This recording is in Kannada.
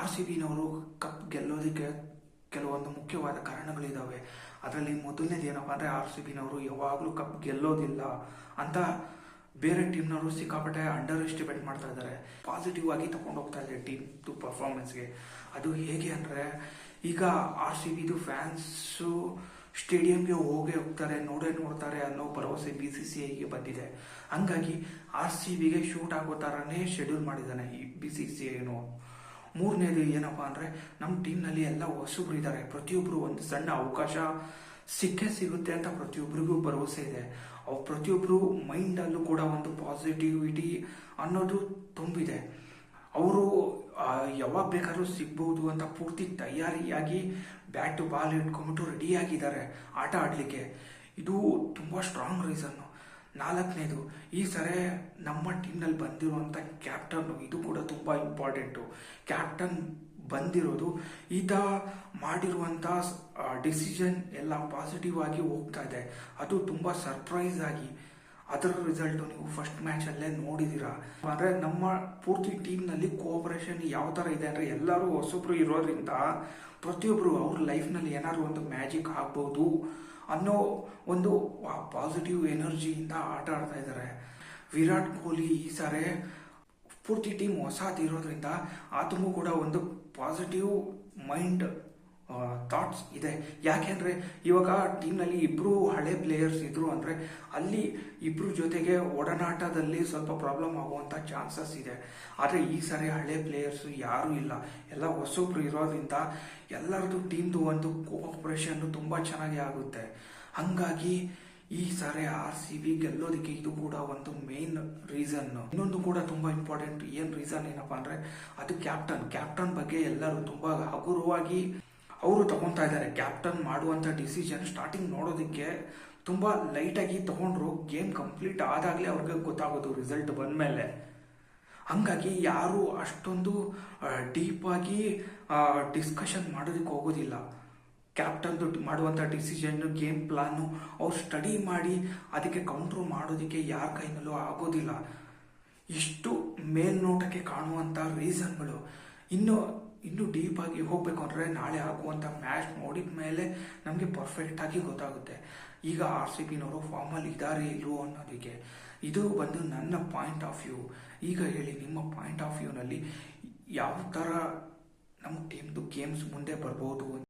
ಆರ್ ಸಿ ಬಿನವರು ಕಪ್ ಗೆಲ್ಲೋದಕ್ಕೆ ಕೆಲವೊಂದು ಮುಖ್ಯವಾದ ಕಾರಣಗಳಿದ್ದಾವೆ. ಅದರಲ್ಲಿ ಮೊದಲನೇದು ಏನಪ್ಪ ಅಂದರೆ ಆರ್ ಸಿ ಬಿನವರು ಯಾವಾಗಲೂ ಕಪ್ ಗೆಲ್ಲೋದಿಲ್ಲ ಅಂತ ಬೇರೆ ಟೀಮ್ನವರು ಸಿಕ್ಕಾಪಟ್ಟೆ ಅಂಡರ್ ಎಸ್ಟಿಮೇಟ್ ಮಾಡ್ತಾ ಇದ್ದಾರೆ. ಪಾಸಿಟಿವ್ ಆಗಿ ತಗೊಂಡು ಹೋಗ್ತಾ ಇದೆ ಟೀಮ್ ಪರ್ಫಾರ್ಮೆನ್ಸ್ಗೆ. ಅದು ಹೇಗೆ ಅಂದರೆ, ಈಗ ಆರ್ ಸಿ ಬಿದು ಫ್ಯಾನ್ಸು ಸ್ಟೇಡಿಯಂಗೆ ಹೋಗ್ತಾರೆ, ನೋಡ್ತಾರೆ ಅನ್ನೋ ಭರವಸೆ BCCIಗೆ ಬಂದಿದೆ. ಹಂಗಾಗಿ ಆರ್ ಸಿ ಬಿಗೆ ಶೂಟ್ ಆಗೋ ಥರನೇ ಶೆಡ್ಯೂಲ್ ಮಾಡಿದ್ದಾನೆ ಈ BCCIನು. ಮೂರನೇದು ಏನಪ್ಪ ಅಂದರೆ, ನಮ್ಮ ಟೀಮ್ನಲ್ಲಿ ಎಲ್ಲ ಹೊಸಬ್ರು ಇದ್ದಾರೆ. ಪ್ರತಿಯೊಬ್ಬರು ಒಂದು ಸಣ್ಣ ಅವಕಾಶ ಸಿಗುತ್ತೆ ಅಂತ ಪ್ರತಿಯೊಬ್ಬರಿಗೂ ಭರವಸೆ ಇದೆ. ಪ್ರತಿಯೊಬ್ಬರು ಮೈಂಡಲ್ಲೂ ಕೂಡ ಒಂದು ಪಾಸಿಟಿವಿಟಿ ಅನ್ನೋದು ತುಂಬಿದೆ. ಅವರು ಯಾವಾಗ ಬೇಕಾದ್ರೂ ಸಿಗ್ಬಹುದು ಅಂತ ಪೂರ್ತಿ ತಯಾರಿಯಾಗಿ ಬ್ಯಾಟು ಬಾಲ್ ಇಟ್ಕೊಂಡ್ಬಿಟ್ಟು ರೆಡಿಯಾಗಿದ್ದಾರೆ ಆಟ ಆಡಲಿಕ್ಕೆ. ಇದು ತುಂಬ ಸ್ಟ್ರಾಂಗ್ ರೀಸನ್ನು. ನಾಲ್ಕನೇದು, ಈ ಸರಿ ನಮ್ಮ ಟೀಮ್ನಲ್ಲಿ ಬಂದಿರುವಂಥ ಕ್ಯಾಪ್ಟನ್ನು, ಇದು ಕೂಡ ತುಂಬ ಇಂಪಾರ್ಟೆಂಟು. ಕ್ಯಾಪ್ಟನ್ ಬಂದಿರೋದು, ಈತ ಮಾಡಿರುವಂಥ ಡಿಸಿಷನ್ ಎಲ್ಲ ಪಾಸಿಟಿವ್ ಆಗಿ ಹೋಗ್ತಾ ಇದೆ. ಅದು ತುಂಬ ಸರ್ಪ್ರೈಸ್ ಆಗಿ, ಅದರ ರಿಸಲ್ಟು ನೀವು ಫಸ್ಟ್ ಮ್ಯಾಚಲ್ಲೇ ನೋಡಿದ್ದೀರಾ. ಅಂದರೆ ನಮ್ಮ ಪೂರ್ತಿ ಟೀಮ್ನಲ್ಲಿ ಕೋಆಪರೇಷನ್ ಯಾವ ಥರ ಇದೆ ಅಂದರೆ, ಎಲ್ಲರೂ ಹೊಸಬ್ರು ಇರೋದ್ರಿಂದ ಪ್ರತಿಯೊಬ್ಬರು ಅವ್ರ ಲೈಫ್ನಲ್ಲಿ ಏನಾದ್ರು ಒಂದು ಮ್ಯಾಜಿಕ್ ಆಗ್ಬೋದು ಅನ್ನೋ ಒಂದು ಪಾಸಿಟಿವ್ ಎನರ್ಜಿಯಿಂದ ಆಟ ಆಡ್ತಾ ಇದ್ದಾರೆ. ವಿರಾಟ್ ಕೊಹ್ಲಿ ಈ ಸಾರಿ ಪೂರ್ತಿ ಟೀಮ್ ಹೊಸದಿರೋದ್ರಿಂದ ಆತನಿಗೂ ಕೂಡ ಒಂದು ಪಾಸಿಟಿವ್ ಮೈಂಡ್ ಥಾಟ್ಸ್ ಇದೆ. ಯಾಕೆಂದರೆ ಇವಾಗ ಟೀಮ್ನಲ್ಲಿ ಇಬ್ಬರು ಹಳೆ ಪ್ಲೇಯರ್ಸ್ ಇದ್ರು ಅಂದರೆ ಅಲ್ಲಿ ಇಬ್ಬರು ಜೊತೆಗೆ ಒಡನಾಟದಲ್ಲಿ ಸ್ವಲ್ಪ ಪ್ರಾಬ್ಲಮ್ ಆಗುವಂಥ ಚಾನ್ಸಸ್ ಇದೆ. ಆದರೆ ಈ ಸಾರಿ ಹಳೆ ಪ್ಲೇಯರ್ಸು ಯಾರೂ ಇಲ್ಲ, ಎಲ್ಲ ಹೊಸಬ್ರು ಇರೋದ್ರಿಂದ ಎಲ್ಲರದ್ದು ಟೀಮ್ದು ಒಂದು ಕೋಆಪರೇಷನ್ ತುಂಬ ಚೆನ್ನಾಗಿ ಆಗುತ್ತೆ. ಹಾಗಾಗಿ ಈ ಸಾರಿ ಆರ್ ಸಿ ಬಿ ಗೆಲ್ಲೋದಕ್ಕೆ ಇದು ಕೂಡ ಒಂದು ಮೇನ್ ರೀಸನ್. ಇನ್ನೊಂದು ಕೂಡ ತುಂಬ ಇಂಪಾರ್ಟೆಂಟ್. ರೀಸನ್ ಏನಪ್ಪಾ ಅಂದರೆ, ಅದು ಕ್ಯಾಪ್ಟನ್ ಬಗ್ಗೆ ಎಲ್ಲರೂ ತುಂಬ ಹಗುರವಾಗಿ ಅವರು ತಗೊತಾ ಇದ್ದಾರೆ. ಕ್ಯಾಪ್ಟನ್ ಮಾಡುವಂಥ ಡಿಸಿಷನ್ ಸ್ಟಾರ್ಟಿಂಗ್ ನೋಡೋದಕ್ಕೆ ತುಂಬ ಲೈಟಾಗಿ ತಗೊಂಡ್ರು, ಗೇಮ್ ಕಂಪ್ಲೀಟ್ ಆದಾಗಲೇ ಅವ್ರಿಗೆ ಗೊತ್ತಾಗೋದು ರಿಸಲ್ಟ್ ಬಂದಮೇಲೆ. ಹಂಗಾಗಿ ಯಾರು ಅಷ್ಟೊಂದು ಡೀಪಾಗಿ ಡಿಸ್ಕಷನ್ ಮಾಡೋದಕ್ಕೆ ಹೋಗೋದಿಲ್ಲ. ಕ್ಯಾಪ್ಟನ್ದು ಮಾಡುವಂಥ ಡಿಸಿಷನ್, ಗೇಮ್ ಪ್ಲಾನು ಅವ್ರು ಸ್ಟಡಿ ಮಾಡಿ ಅದಕ್ಕೆ ಕೌಂಟ್ರು ಮಾಡೋದಕ್ಕೆ ಯಾರ ಕೈನಲ್ಲೂ ಆಗೋದಿಲ್ಲ. ಇಷ್ಟು ಮೇಲ್ನೋಟಕ್ಕೆ ಕಾಣುವಂಥ ರೀಸನ್ಗಳು. ಇನ್ನು ಡೀಪಾಗಿ ಹೋಗಬೇಕು ಅಂದರೆ ನಾಳೆ ಆಗುವಂಥ ಮ್ಯಾಚ್ ನೋಡಿದ ಮೇಲೆ ನಮಗೆ ಪರ್ಫೆಕ್ಟಾಗಿ ಗೊತ್ತಾಗುತ್ತೆ. ಈಗ ಆರ್ ಸಿ ಬಿನವರು ಫಾರ್ಮಲ್ಲಿ ಇದ್ದಾರೆ ಇಲ್ವೋ ಅನ್ನೋದಕ್ಕೆ. ಇದು ಬಂದು ನನ್ನ ಪಾಯಿಂಟ್ ಆಫ್ ವ್ಯೂ. ಈಗ ಹೇಳಿ, ನಿಮ್ಮ ಪಾಯಿಂಟ್ ಆಫ್ ವ್ಯೂನಲ್ಲಿ ಯಾವ ಥರ ನಮ್ಮ ಟೀಮ್ದು ಗೇಮ್ಸ್ ಮುಂದೆ ಬರ್ಬೋದು?